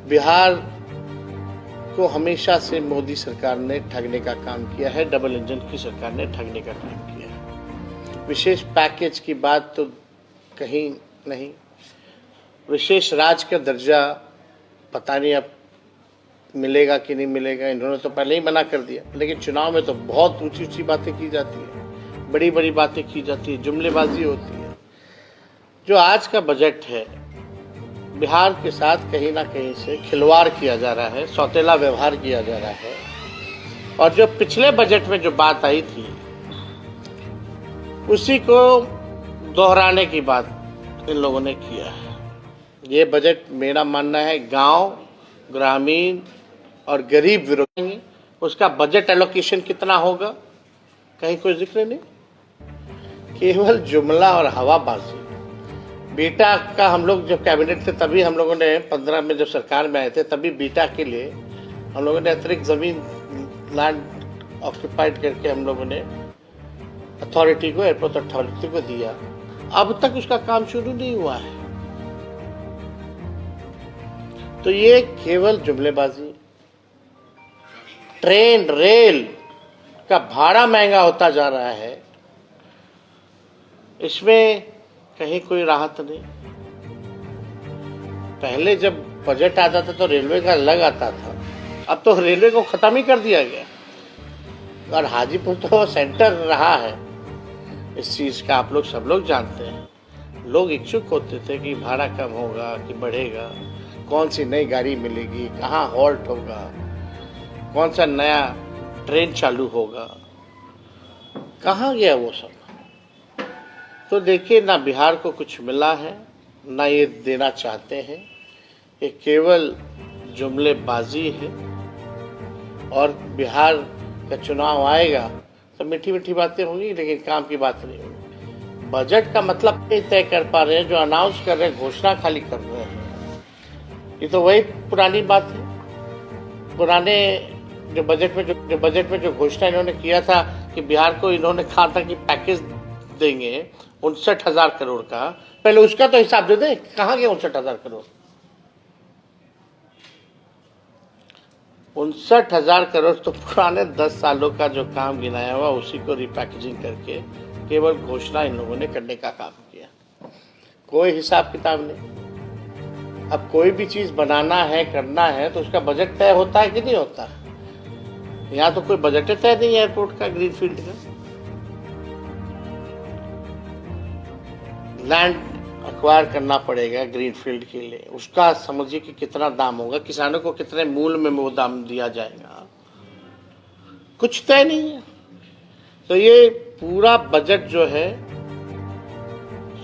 बिहार को हमेशा से मोदी सरकार ने ठगने का काम किया है, डबल इंजन की सरकार ने ठगने का काम किया है। विशेष पैकेज की बात तो कहीं नहीं, विशेष राज्य का दर्जा पता नहीं अब मिलेगा कि नहीं मिलेगा, इन्होंने तो पहले ही मना कर दिया। लेकिन चुनाव में तो बहुत ऊंची ऊंची बातें की जाती है, बड़ी बड़ी बातें की जाती है, जुमलेबाजी होती है। जो आज का बजट है, बिहार के साथ कहीं ना कहीं से खिलवाड़ किया जा रहा है, सौतेला व्यवहार किया जा रहा है। और जो पिछले बजट में जो बात आई थी उसी को दोहराने की बात इन लोगों ने किया है। ये बजट मेरा मानना है गांव, ग्रामीण और गरीब विरोधी। उसका बजट एलोकेशन कितना होगा कहीं कोई जिक्र नहीं, केवल जुमला और हवाबाजी। बीटा का हम लोग जब कैबिनेट थे तभी हम लोगों ने 15 में जब सरकार में आए थे तभी बीटा के लिए हम लोगों ने अतिरिक्त जमीन लैंड ऑक्यूपाइड करके हम लोगों ने अथॉरिटी को, एयरपोर्ट अथॉरिटी को दिया। अब तक उसका काम शुरू नहीं हुआ है। तो ये केवल जुमलेबाजी। ट्रेन रेल का भाड़ा महंगा होता जा रहा है, इसमें कहीं कोई राहत नहीं। पहले जब बजट आता था तो रेलवे का अलग आता था, अब तो रेलवे को खत्म ही कर दिया गया। और हाजीपुर तो सेंटर रहा है इस चीज का, आप लोग सब लोग जानते हैं। लोग इच्छुक होते थे कि भाड़ा कम होगा कि बढ़ेगा, कौन सी नई गाड़ी मिलेगी, कहाँ हॉल्ट होगा, कौन सा नया ट्रेन चालू होगा, कहाँ गया वो सब। तो देखिए, ना बिहार को कुछ मिला है, ना ये देना चाहते हैं। ये केवल जुमलेबाजी है। और बिहार का चुनाव आएगा तो मीठी मीठी बातें होंगी, लेकिन काम की बात नहीं होगी। बजट का मतलब नहीं तय कर पा रहे हैं, जो अनाउंस कर रहे हैं, घोषणा खाली कर रहे हैं। ये तो वही पुरानी बात है। पुराने जो बजट में जो घोषणा इन्होंने किया था कि बिहार को इन्होंने कहा था कि पैकेज देंगे 59,000 करोड़ का, पहले उसका तो हिसाब दे दें, कहाँ गया 59,000 करोड़। 59,000 करोड़ तो पुराने 10 सालों का जो काम गिनाया हुआ उसी को रिपैकेजिंग करके केवल घोषणा इन लोगों ने करने का काम किया, कोई हिसाब किताब नहीं। अब कोई भी चीज बनाना है, करना है, तो उसका बजट तय होता है कि नहीं होता। यहाँ तो कोई बजट तय नहीं है एयरपोर्ट का, ग्रीनफील्ड का। लैंड एक्वायर करना पड़ेगा ग्रीनफील्ड के लिए, उसका समझिए कि कितना दाम होगा, किसानों को कितने मूल्य में वो दाम दिया जाएगा, कुछ तय नहीं है। तो ये पूरा बजट जो है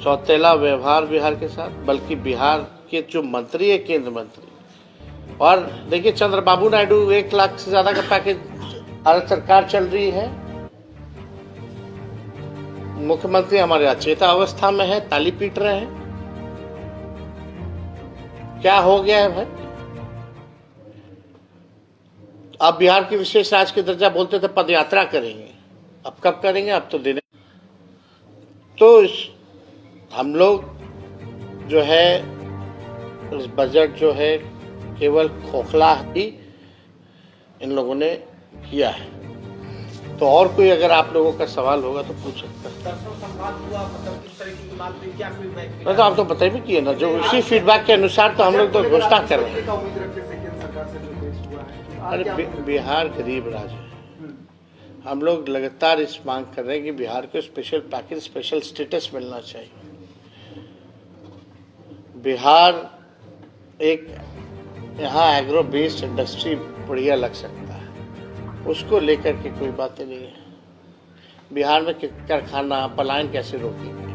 सौतेला व्यवहार बिहार के साथ, बल्कि बिहार के जो मंत्री है, केंद्र मंत्री, और देखिए चंद्रबाबू नायडू 1 लाख से ज्यादा का पैकेज भारत सरकार चल रही है। मुख्यमंत्री हमारे अचेता अवस्था में है, ताली पीट रहे हैं। क्या हो गया है भाई? अब बिहार की विशेष राज्य के दर्जा बोलते थे पदयात्रा करेंगे, अब कब करेंगे? अब तो देने। तो हम लोग जो है इस बजट जो है केवल खोखला ही इन लोगों ने किया है। तो और कोई अगर आप लोगों का सवाल होगा तो पूछ सकते हैं। तो आप तो पता ही किए ना, जो उसी फीडबैक के अनुसार तो हम लोग तो घोषणा कर रहे हैं। अरे बिहार गरीब राज्य है, हम लोग लगातार इस मांग कर रहे हैं कि बिहार को स्पेशल पैकेज, स्पेशल स्टेटस मिलना चाहिए। बिहार एक यहाँ एग्रो बेस्ड इंडस्ट्री बढ़िया लग सकता है, उसको लेकर के कोई बातें नहीं है। बिहार में कारखाना पलायन कैसे रोकेंगे,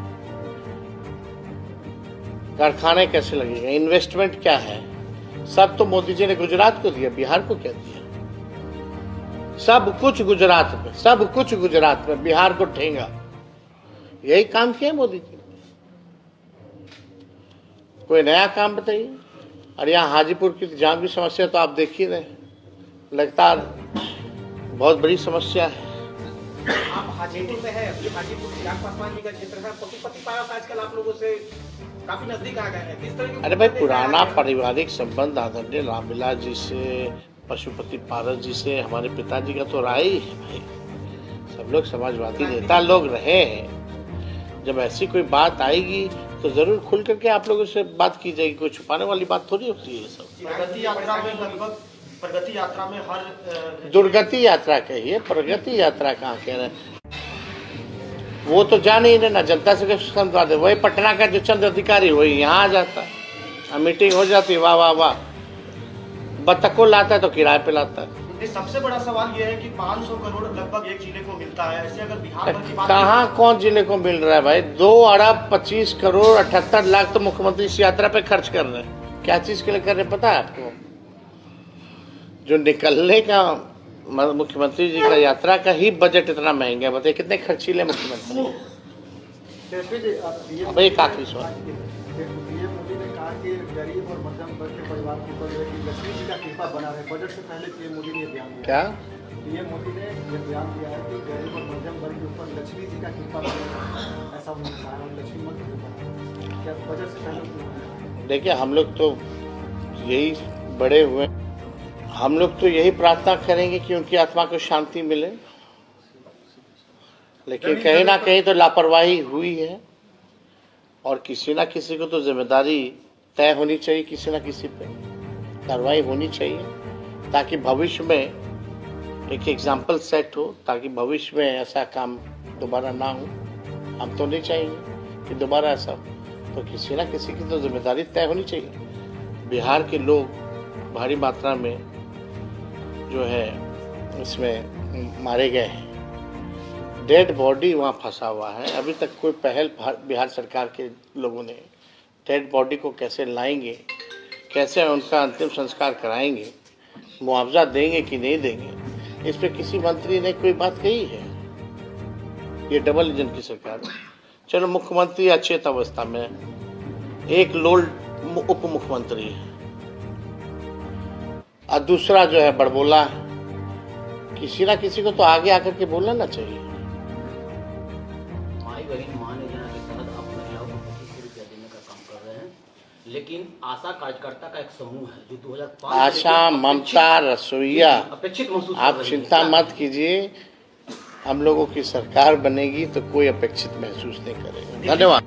कारखाने कैसे लगेगा, इन्वेस्टमेंट क्या है, सब तो मोदी जी ने गुजरात को दिया, बिहार को क्या दिया? सब कुछ गुजरात में, सब कुछ गुजरात में, बिहार को ठेंगा। यही काम किया मोदी जी। कोई नया काम बताइए। और यहाँ हाजीपुर की जहाँ भी समस्या तो आप देख ही रहे, लगातार बहुत बड़ी समस्या है। आप हाजीपुर में है, हाजीपुर चिराग पासवान जी का क्षेत्र है, पति पास आजकल आप लोगों से काफी नजदीक आ गए हैं, किस तरह की अरे भाई, पुराना पारिवारिक संबंध आदरणीय रामविलास जी से, पशुपति पारस जी से, हमारे पिताजी का तो रहा ही है भाई। सब लोग समाजवादी नेता लोग रहे हैं। जब ऐसी कोई बात आएगी तो जरूर खुल करके आप लोगों से बात की जाएगी। कोई छुपाने वाली बात थोड़ी होती है ये सब। प्रगति यात्रा में हर दुर्गति यात्रा कहिए, प्रगति यात्रा कहाँ कह रहे हैं? वो तो जान ही नहीं ना, जनता से कैसे समझा दे। वही पटना का जो चंद अधिकारी वही यहाँ आ जाता है, मीटिंग हो जाती, वाह वाह वाह, बतख को लाता है तो किराए पे लाता है। सबसे बड़ा सवाल ये है कि 500 करोड़ लगभग एक जिले को मिलता है, ऐसे अगर बिहार भर की बात कहाँ कौन जिले को मिल रहा है भाई? 2 अरब 25 करोड़ 78 लाख तो मुख्यमंत्री इस यात्रा पे खर्च कर रहे हैं। क्या चीज के लिए कर रहे हैं पता है आपको? जो निकलने का मुख्यमंत्री जी का यात्रा का ही बजट इतना महंगा है। बताइए कितने खर्चीले मुख्यमंत्री। अब एक आखिरी सवाल, पीएम मोदी ने कहा कि गरीब और मध्यम वर्ग के परिवार के ऊपर लक्ष्मी जी का कृपा बना रहे। बजट से पहले पीएम मोदी ने बयान दिया। क्या पीएम मोदी ने यह बयान दिया है कि गरीब और मध्यम वर्ग के ऊपर लक्ष्मी जी का कृपा बना रहे, ऐसा उन्होंने कहा है। लक्ष्मी मंत्र क्या बजट से पहले? देखिए, हम लोग तो यही बड़े हुए, हम लोग तो यही प्रार्थना करेंगे कि उनकी आत्मा को शांति मिले, लेकिन कहीं ना कहीं तो लापरवाही हुई है और किसी ना किसी को तो जिम्मेदारी तय होनी चाहिए, किसी ना किसी पे कार्रवाई होनी चाहिए, ताकि भविष्य में एक एग्जाम्पल सेट हो, ताकि भविष्य में ऐसा काम दोबारा ना हो। हम तो नहीं चाहेंगे कि दोबारा ऐसा हो, तो किसी ना किसी की तो जिम्मेदारी तय होनी चाहिए। बिहार के लोग भारी मात्रा में जो है इसमें मारे गए हैं, डेड बॉडी वहाँ फंसा हुआ है। अभी तक कोई पहल बिहार सरकार के लोगों ने डेड बॉडी को कैसे लाएंगे, कैसे उनका अंतिम संस्कार कराएंगे, मुआवजा देंगे कि नहीं देंगे, इस पे किसी मंत्री ने कोई बात कही है? ये डबल इंजन की सरकार है। चलो, मुख्यमंत्री अचेत अवस्था में, एक लोल उप मुख्यमंत्री है और दूसरा जो है बड़बोला है। किसी ना किसी को तो आगे आकर के बोलना ना चाहिए। मान योजना के तहत आप महिलाओं को 25 रुपया देने का काम कर रहे हैं, लेकिन आशा कार्यकर्ता का एक समूह है जो 2005 आशा, ममता, रसोईया, अपेक्षित महसूस आप चिंता मत कीजिए, हम लोगों की सरकार बनेगी तो कोई अपेक्षित महसूस नहीं करेगा। धन्यवाद।